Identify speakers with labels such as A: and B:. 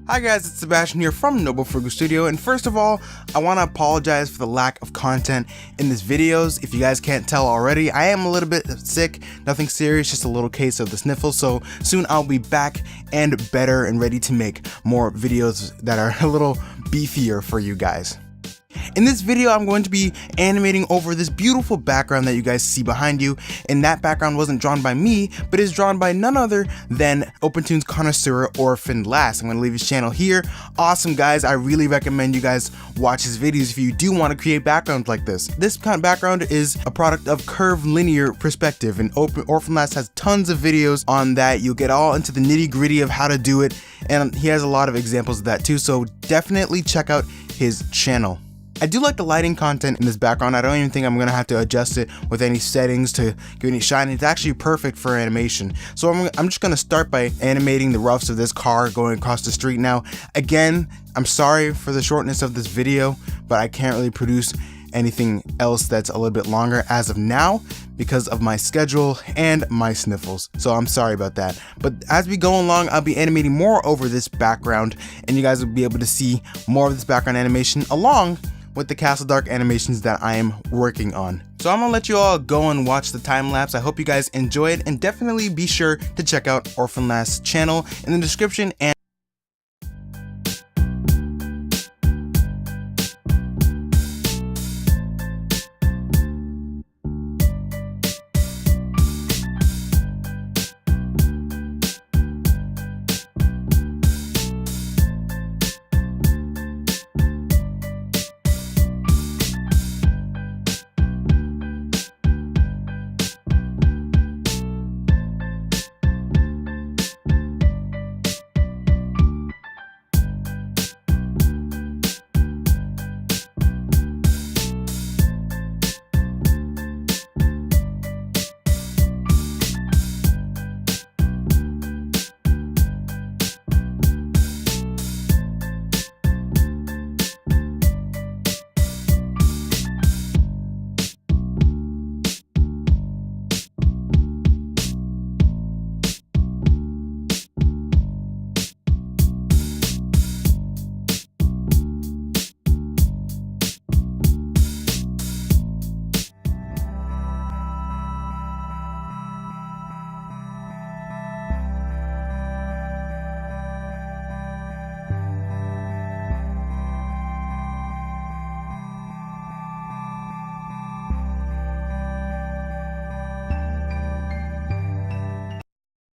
A: Hi guys, it's Sebastian here from Noble Frugal Studio, and first of all, I want to apologize for the lack of content in these videos. If you guys can't tell already, I am a little bit sick, nothing serious, just a little case of the sniffles, so soon I'll be back and better and ready to make more videos that are a little beefier for you guys. In this video, I'm going to be animating over this beautiful background that you guys see behind you, and that background wasn't drawn by me, but is drawn by none other than OpenToon's connoisseur Orphanlast. I'm going to leave his channel here. Awesome guys, I really recommend you guys watch his videos if you do want to create backgrounds like this. This kind of background is a product of curved linear perspective, and Orphanlast has tons of videos on that. You'll get all into the nitty gritty of how to do it, and he has a lot of examples of that too, so definitely check out his channel. I do like the lighting content in this background. I don't even think I'm going to have to adjust it with any settings to give any shine. It's actually perfect for animation. So I'm just going to start by animating the roughs of this car going across the street now. Again, I'm sorry for the shortness of this video, but I can't really produce anything else that's a little bit longer as of now because of my schedule and my sniffles. So I'm sorry about that. But as we go along, I'll be animating more over this background, and you guys will be able to see more of this background animation along with the Castle Dark animations that I am working on. So I'm gonna let you all go and watch the time lapse. I hope you guys enjoy it, and definitely be sure to check out Orphanlast's channel in the description and